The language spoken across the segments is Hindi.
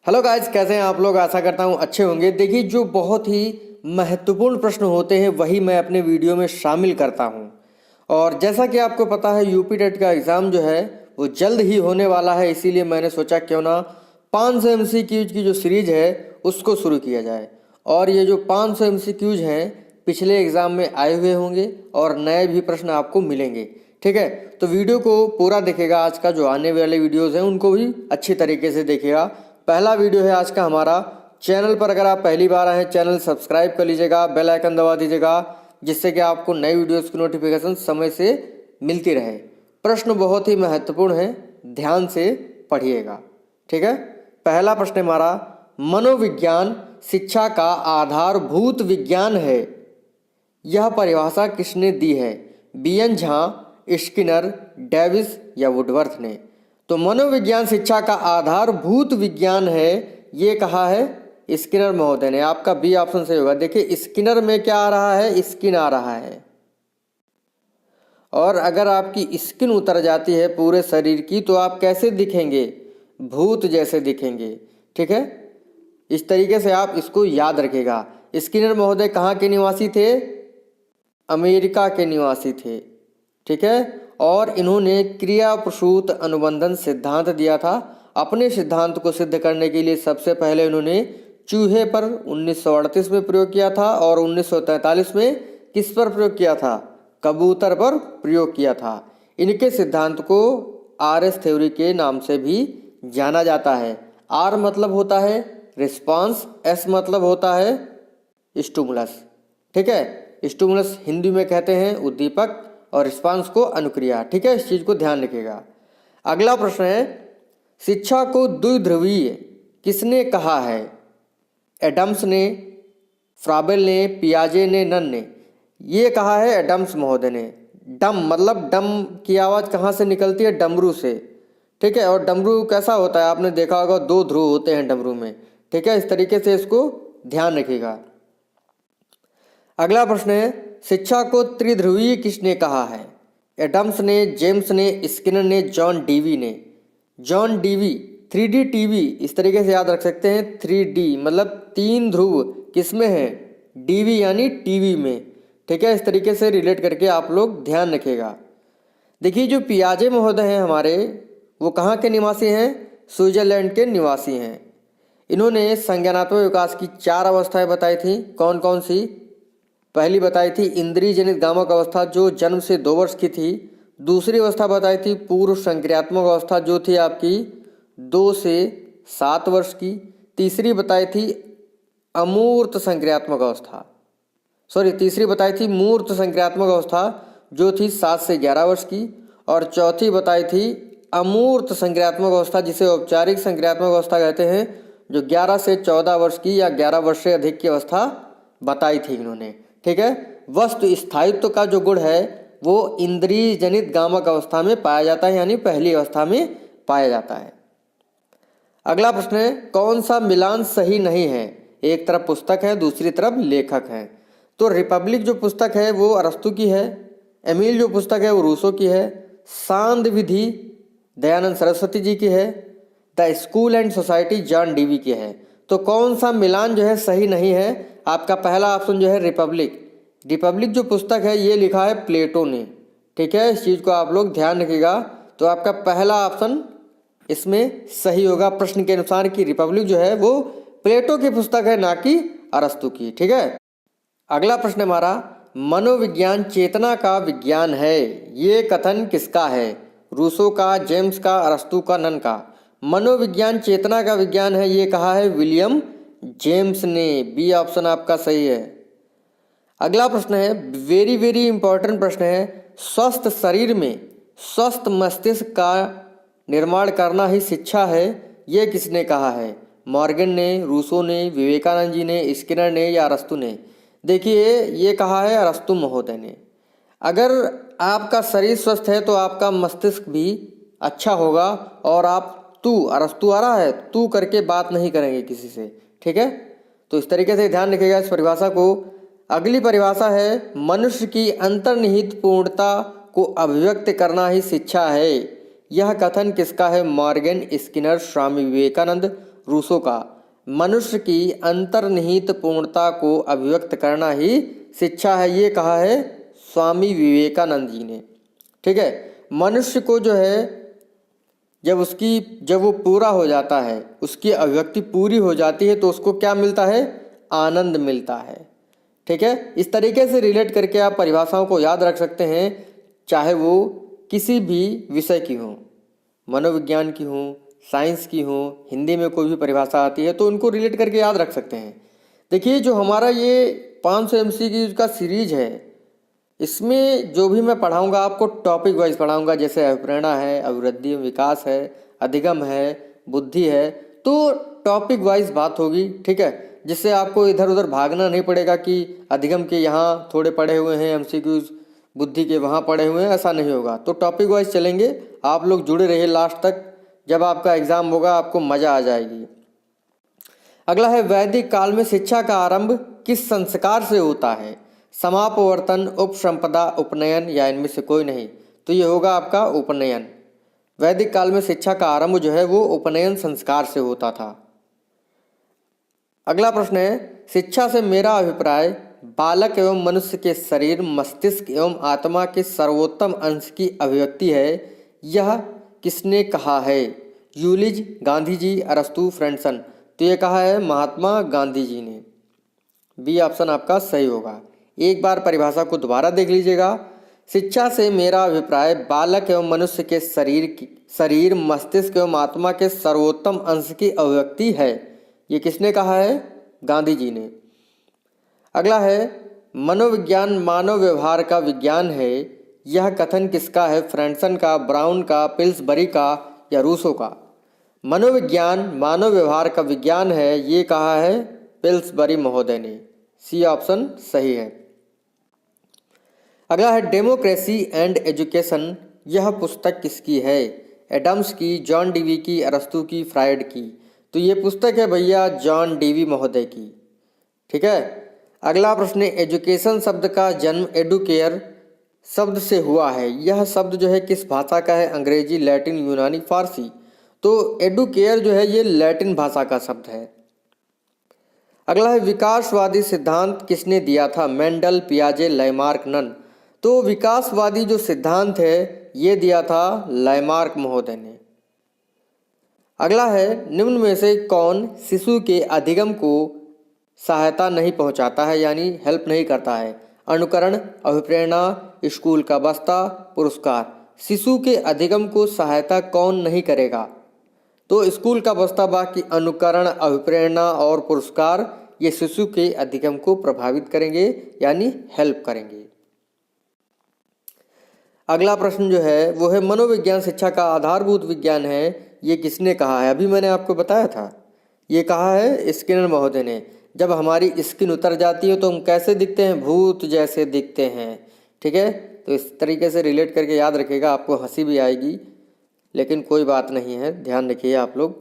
हेलो गाइस, कैसे हैं आप लोग। आशा करता हूँ अच्छे होंगे। देखिए, जो बहुत ही महत्वपूर्ण प्रश्न होते हैं वही मैं अपने वीडियो में शामिल करता हूँ। और जैसा कि आपको पता है, यूपी टेट का एग्ज़ाम जो है वो जल्द ही होने वाला है। इसीलिए मैंने सोचा क्यों ना 500 MCQs की जो सीरीज है उसको शुरू किया जाए। और ये जो 500 MCQs हैं पिछले एग्ज़ाम में आए हुए होंगे और नए भी प्रश्न आपको मिलेंगे। ठीक है, तो वीडियो को पूरा देखेगा। आज का जो आने वाले वीडियोज़ हैं उनको भी अच्छी तरीके से देखेगा। पहला वीडियो है आज का हमारा। चैनल पर अगर आप पहली बार आए हैं, चैनल सब्सक्राइब कर लीजिएगा, बेल आइकन दबा दीजिएगा, जिससे कि आपको नई वीडियोस की नोटिफिकेशन समय से मिलती रहे। प्रश्न बहुत ही महत्वपूर्ण है, ध्यान से पढ़िएगा। ठीक है, पहला प्रश्न हमारा, मनोविज्ञान शिक्षा का आधारभूत विज्ञान है, यह परिभाषा किसने दी है? बीएन झा, स्किनर, डेविस या वुडवर्थ ने? तो मनोविज्ञान शिक्षा का आधारभूत विज्ञान है, ये कहा है स्किनर महोदय ने। आपका बी ऑप्शन सही होगा। देखिए, स्किनर में क्या आ रहा है? स्किन आ रहा है। और अगर आपकी स्किन उतर जाती है पूरे शरीर की तो आप कैसे दिखेंगे? भूत जैसे दिखेंगे। ठीक है, इस तरीके से आप इसको याद रखेगा। स्किनर महोदय कहाँ के निवासी थे? अमेरिका के निवासी थे। ठीक है, और इन्होंने क्रिया प्रसूत अनुबंधन सिद्धांत दिया था। अपने सिद्धांत को सिद्ध करने के लिए सबसे पहले इन्होंने चूहे पर 1938 में प्रयोग किया था और 1943 में किस पर प्रयोग किया था? कबूतर पर प्रयोग किया था। इनके सिद्धांत को आरएस थ्योरी के नाम से भी जाना जाता है। आर मतलब होता है रिस्पांस, एस मतलब होता है स्टिमुलस। ठीक है, स्टिमुलस हिंदी में कहते हैं उद्दीपक और रिस्पांस को अनुक्रिया। ठीक है, इस चीज़ को ध्यान रखिएगा। अगला प्रश्न है, शिक्षा को द्विध्रुवीय किसने कहा है? एडम्स ने, फ्राबेल ने, पियाजे ने, नन ने? ये कहा है एडम्स महोदय ने। डम मतलब डम की आवाज़ कहाँ से निकलती है? डमरू से। ठीक है, और डमरू कैसा होता है? आपने देखा होगा, 2 ध्रुव होते हैं डमरू में। ठीक है, इस तरीके से इसको ध्यान रखिएगा। अगला प्रश्न है, शिक्षा को त्रिध्रुवीय किसने कहा है? एडम्स ने, जेम्स ने, स्किनर ने, जॉन डीवी ने? John Dewey. 3D टीवी इस तरीके से याद रख सकते हैं। 3D मतलब 3 ध्रुव किसमें है? डीवी यानी टीवी में। ठीक है, इस तरीके से रिलेट करके आप लोग ध्यान रखिएगा। देखिए, जो पियाजे महोदय हैं हमारे, वो कहाँ के निवासी हैं? स्विट्जरलैंड के निवासी हैं। इन्होंने संज्ञानात्मक विकास की 4 अवस्थाएं बताई थी। कौन कौन सी? पहली बताई थी इंद्रिय जनित गामक अवस्था, जो जन्म से 2 वर्ष की थी। दूसरी अवस्था बताई थी पूर्व संक्रियात्मक अवस्था, जो थी आपकी 2 से 7 वर्ष की। तीसरी बताई थी अमूर्त संक्रियात्मक अवस्था, तीसरी बताई थी मूर्त संक्रियात्मक अवस्था, जो थी 7 से 11 वर्ष की। और चौथी बताई थी अमूर्त संक्रियात्मक अवस्था, जिसे औपचारिक संक्रियात्मक अवस्था कहते हैं, जो 11 से 14 वर्ष की या 11 वर्ष से अधिक की अवस्था बताई थी इन्होंने। ठीक है, वस्तु स्थायित्व का जो गुण है वो इंद्रिय जनित गामक अवस्था में पाया जाता है, यानी पहली अवस्था में पाया जाता है। अगला प्रश्न है, कौन सा मिलान सही नहीं है? एक तरफ पुस्तक है, दूसरी तरफ लेखक है। तो रिपब्लिक जो पुस्तक है वो अरस्तु की है, एमिल जो पुस्तक है वो रूसो की है, सांद विधि दयानंद सरस्वती जी की है, the school and society John Dewey की है। तो कौन सा मिलान जो है सही नहीं है? आपका पहला ऑप्शन जो है रिपब्लिक। रिपब्लिक जो पुस्तक है ये लिखा है प्लेटो ने। ठीक है, इस चीज़ को आप लोग ध्यान रखिएगा। तो आपका पहला ऑप्शन इसमें सही होगा प्रश्न के अनुसार कि रिपब्लिक जो है वो प्लेटो की पुस्तक है, ना कि अरस्तु की। ठीक है, अगला प्रश्न हमारा, मनोविज्ञान चेतना का विज्ञान है, ये कथन किसका है? रूसो का, जेम्स का, अरस्तु का, नन का? मनोविज्ञान चेतना का विज्ञान है, ये कहा है विलियम जेम्स ने। बी ऑप्शन आपका सही है। अगला प्रश्न है, वेरी वेरी इंपॉर्टेंट प्रश्न है, स्वस्थ शरीर में स्वस्थ मस्तिष्क का निर्माण करना ही शिक्षा है, ये किसने कहा है? मॉर्गन ने, रूसो ने, विवेकानंद जी ने, स्किनर ने या अरस्तु ने? देखिए, ये कहा है अरस्तु महोदय ने। अगर आपका शरीर स्वस्थ है तो आपका मस्तिष्क भी अच्छा होगा और आप तू, अरस्तु आ रहा है, तू करके बात नहीं करेंगे किसी से। ठीक है, तो इस तरीके से ध्यान रखिएगा इस परिभाषा को। अगली परिभाषा है, मनुष्य की अंतर्निहित पूर्णता को अभिव्यक्त करना ही शिक्षा है, यह कथन किसका है? Morgan, Skinner, Swami Vivekananda, Rousseau का। मनुष्य की अंतर्निहित पूर्णता को अभिव्यक्त करना ही शिक्षा है, ये कहा है स्वामी विवेकानंद जी ने। ठीक है, मनुष्य को जो है जब वो पूरा हो जाता है, उसकी अभिव्यक्ति पूरी हो जाती है, तो उसको क्या मिलता है? आनंद मिलता है। ठीक है, इस तरीके से रिलेट करके आप परिभाषाओं को याद रख सकते हैं, चाहे वो किसी भी विषय की हो, मनोविज्ञान की हो, साइंस की हो, हिंदी में कोई भी परिभाषा आती है तो उनको रिलेट करके याद रख सकते हैं। देखिए, जो हमारा ये 500 MCQ का सीरीज है, इसमें जो भी मैं पढ़ाऊंगा आपको टॉपिक वाइज पढ़ाऊंगा, जैसे अभिप्रेरणा है, अभिवृद्धि विकास है, अधिगम है, बुद्धि है, तो टॉपिक वाइज बात होगी। ठीक है, जिससे आपको इधर उधर भागना नहीं पड़ेगा कि अधिगम के यहाँ थोड़े पढ़े हुए हैं MCQs, बुद्धि के वहाँ पढ़े हुए हैं, ऐसा नहीं होगा। तो टॉपिक वाइज चलेंगे, आप लोग जुड़े रहिए लास्ट तक। जब आपका एग्ज़ाम होगा आपको मज़ा आ जाएगी। अगला है, वैदिक काल में शिक्षा का आरंभ किस संस्कार से होता है? समापवर्तन, उपसंपदा, उपनयन या इनमें से कोई नहीं? तो ये होगा आपका उपनयन। वैदिक काल में शिक्षा का आरंभ जो है वो उपनयन संस्कार से होता था। अगला प्रश्न है, शिक्षा से मेरा अभिप्राय बालक एवं मनुष्य के शरीर, मस्तिष्क एवं आत्मा के सर्वोत्तम अंश की अभिव्यक्ति है, यह किसने कहा है? यूलिज, गांधी जी, अरस्तु, फ्रेंडसन? तो ये कहा है महात्मा गांधी जी ने। बी ऑप्शन आपका सही होगा। एक बार परिभाषा को दोबारा देख लीजिएगा। शिक्षा से मेरा अभिप्राय बालक एवं मनुष्य के शरीर, मस्तिष्क एवं आत्मा के सर्वोत्तम अंश की अभिव्यक्ति है, ये किसने कहा है? गांधी जी ने। अगला है, मनोविज्ञान मानव व्यवहार का विज्ञान है, यह कथन किसका है? फ्रेंडसन का, ब्राउन का, पिल्सबरी का या रूसो का? मनोविज्ञान मानव व्यवहार का विज्ञान है, ये कहा है पिल्सबरी महोदय ने। सी ऑप्शन सही है। अगला है, डेमोक्रेसी एंड एजुकेशन, यह पुस्तक किसकी है? एडम्स की, जॉन डीवी की, अरस्तु की, फ्रायड की? तो ये पुस्तक है भैया जॉन डीवी महोदय की। ठीक है, अगला प्रश्न, एजुकेशन शब्द का जन्म एडुकेयर शब्द से हुआ है, यह शब्द जो है किस भाषा का है? अंग्रेजी, लैटिन, यूनानी, फारसी? तो एडुकेयर जो है ये लैटिन भाषा का शब्द है। अगला है, विकासवादी सिद्धांत किसने दिया था? मेंडल, पियाजे, लैमार्क, नन? तो विकासवादी जो सिद्धांत है ये दिया था लैमार्क महोदय ने। अगला है, निम्न में से कौन शिशु के अधिगम को सहायता नहीं पहुंचाता है, यानी हेल्प नहीं करता है? अनुकरण, अभिप्रेरणा, स्कूल का बस्ता, पुरस्कार? शिशु के अधिगम को सहायता कौन नहीं करेगा? तो स्कूल का बस्ता, बाकी अनुकरण, अभिप्रेरणा और पुरस्कार ये शिशु के अधिगम को प्रभावित करेंगे, यानी हेल्प करेंगे। अगला प्रश्न जो है वो है, मनोविज्ञान शिक्षा का आधारभूत विज्ञान है, ये किसने कहा है? अभी मैंने आपको बताया था, ये कहा है स्किनर महोदय ने। जब हमारी स्किन उतर जाती है तो हम कैसे दिखते हैं? भूत जैसे दिखते हैं। ठीक है, तो इस तरीके से रिलेट करके याद रखिएगा, आपको हंसी भी आएगी, लेकिन कोई बात नहीं है, ध्यान रखिए आप लोग।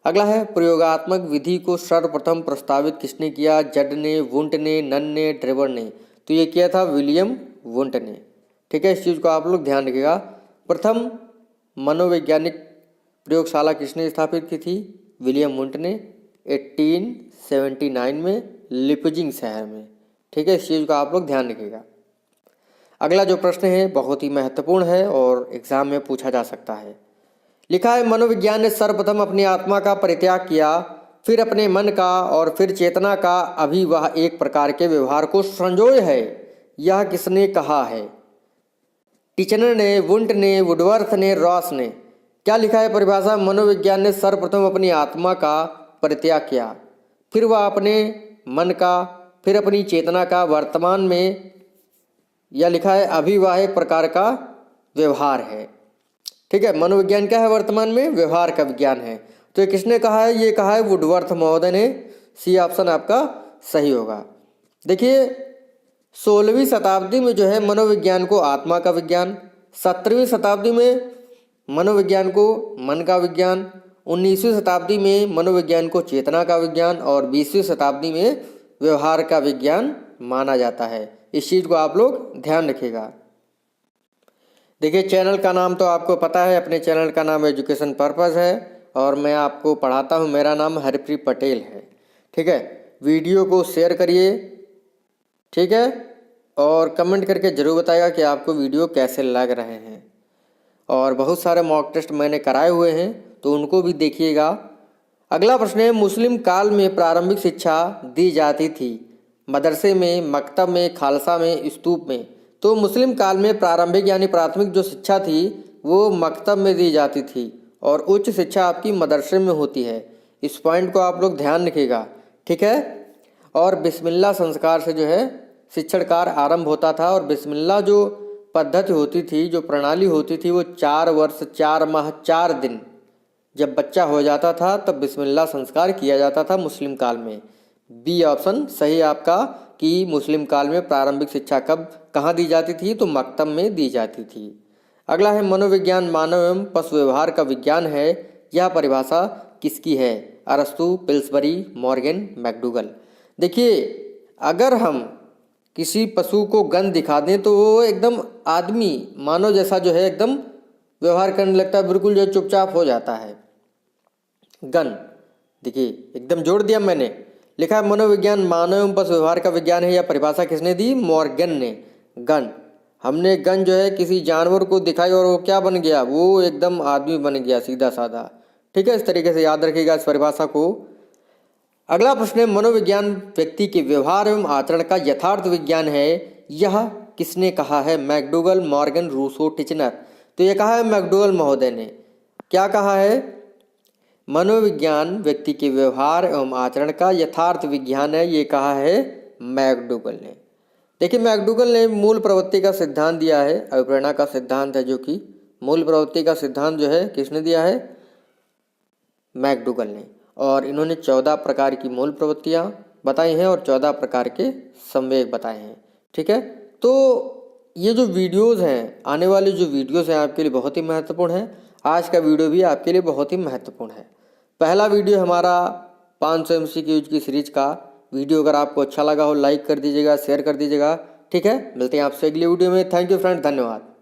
अगला है, प्रयोगात्मक विधि को सर्वप्रथम प्रस्तावित किसने किया? जड ने, वुंट ने, नन ने, ट्रेवर ने? तो ये किया था विलियम वुंट ने। ठीक है, इस चीज़ को आप लोग ध्यान रखिएगा। प्रथम मनोवैज्ञानिक प्रयोगशाला किसने स्थापित की थी? विलियम वुंट ने 1879 में लिपजिंग शहर में। ठीक है, इस चीज़ को आप लोग ध्यान रखिएगा। अगला जो प्रश्न है बहुत ही महत्वपूर्ण है और एग्जाम में पूछा जा सकता है। लिखा है, मनोविज्ञान ने सर्वप्रथम अपनी आत्मा का परित्याग किया, फिर अपने मन का और फिर चेतना का, अभी वह एक प्रकार के व्यवहार को संजोए है, यह किसने कहा है? टिचनर ने, वुंट ने, वुडवर्थ ने, रॉस ने? क्या लिखा है परिभाषा? मनोविज्ञान ने सर्वप्रथम अपनी आत्मा का परित्याग किया, फिर वह अपने मन का, फिर अपनी चेतना का, वर्तमान में यह लिखा है अभी वह एक प्रकार का व्यवहार है। ठीक है, मनोविज्ञान क्या है? वर्तमान में व्यवहार का विज्ञान है। तो ये किसने कहा है? ये कहा है वुडवर्थ महोदय ने। सी ऑप्शन आपका सही होगा। देखिए, 16वीं शताब्दी में जो है मनोविज्ञान को आत्मा का विज्ञान, 17वीं शताब्दी में मनोविज्ञान को मन का विज्ञान, 19वीं शताब्दी में मनोविज्ञान को चेतना का विज्ञान और 20वीं शताब्दी में व्यवहार का विज्ञान माना जाता है। इस चीज़ को आप लोग ध्यान रखिएगा। देखिए, चैनल का नाम तो आपको पता है, अपने चैनल का नाम एजुकेशन पर्पस है और मैं आपको पढ़ाता हूँ। मेरा नाम हरप्रीत पटेल है। ठीक है, वीडियो को शेयर करिए, ठीक है, और कमेंट करके ज़रूर बताइएगा कि आपको वीडियो कैसे लग रहे हैं। और बहुत सारे मॉक टेस्ट मैंने कराए हुए हैं तो उनको भी देखिएगा। अगला प्रश्न है, मुस्लिम काल में प्रारंभिक शिक्षा दी जाती थी मदरसे में, मकतब में, खालसा में, स्तूप में। तो मुस्लिम काल में प्रारंभिक यानी प्राथमिक जो शिक्षा थी वो मकतब में दी जाती थी और उच्च शिक्षा आपकी मदरसे में होती है। इस पॉइंट को आप लोग ध्यान रखिएगा, ठीक है। और बिस्मिल्लाह संस्कार से जो है शिक्षण कार्य आरंभ होता था और बिस्मिल्लाह जो पद्धति होती थी, जो प्रणाली होती थी, वो 4 वर्ष 4 माह 4 दिन जब बच्चा हो जाता था तब बिस्मिल्लाह संस्कार किया जाता था मुस्लिम काल में। बी ऑप्शन सही आपका कि मुस्लिम काल में प्रारंभिक शिक्षा कब कहाँ दी जाती थी, तो मकतब में दी जाती थी। अगला है, मनोविज्ञान मानव एवं पशु व्यवहार का विज्ञान है। यह परिभाषा किसकी है? अरस्तु, पिल्सबरी, मॉर्गन, मैकडूगल। देखिए, अगर हम किसी पशु को गन दिखा दें तो वो एकदम आदमी मानव जैसा जो है एकदम व्यवहार करने लगता है, बिल्कुल जो चुपचाप हो जाता है। गन देखिए एकदम जोड़ दिया मैंने, लिखा है मनोविज्ञान मानव एवं पशु व्यवहार का विज्ञान है। यह परिभाषा किसने दी? मॉर्गन ने। गन, हमने गन जो है किसी जानवर को दिखाई और वो क्या बन गया? वो एकदम आदमी बन गया, सीधा साधा। ठीक है, इस तरीके से याद रखिएगा इस परिभाषा को। अगला प्रश्न है, मनोविज्ञान व्यक्ति के व्यवहार एवं आचरण का यथार्थ विज्ञान है। यह किसने कहा है? McDougall, Morgan, Rousseau, Titchener. तो ये कहा है मैकडूगल महोदय ने। क्या कहा है? मनोविज्ञान व्यक्ति के व्यवहार एवं आचरण का यथार्थ विज्ञान है, ये कहा है मैकडूगल ने। देखिए, मैकडूगल ने मूल प्रवृत्ति का सिद्धांत दिया है, अभिप्रेरणा का सिद्धांत है, जो कि मूल प्रवृत्ति का सिद्धांत जो है किसने दिया है? मैकडूगल ने। और इन्होंने 14 प्रकार की मूल प्रवृत्तियाँ बताई हैं और 14 प्रकार के संवेग बताए हैं। ठीक है, तो ये जो वीडियोज़ हैं, आने वाले जो वीडियोज़ हैं आपके लिए बहुत ही महत्वपूर्ण है। आज का वीडियो भी आपके लिए बहुत ही महत्वपूर्ण है। पहला वीडियो हमारा 500 MCQ की सीरीज का वीडियो, अगर आपको अच्छा लगा हो लाइक कर दीजिएगा, शेयर कर दीजिएगा। ठीक है, मिलते हैं आपसे अगली वीडियो में। थैंक यू फ्रेंड, धन्यवाद।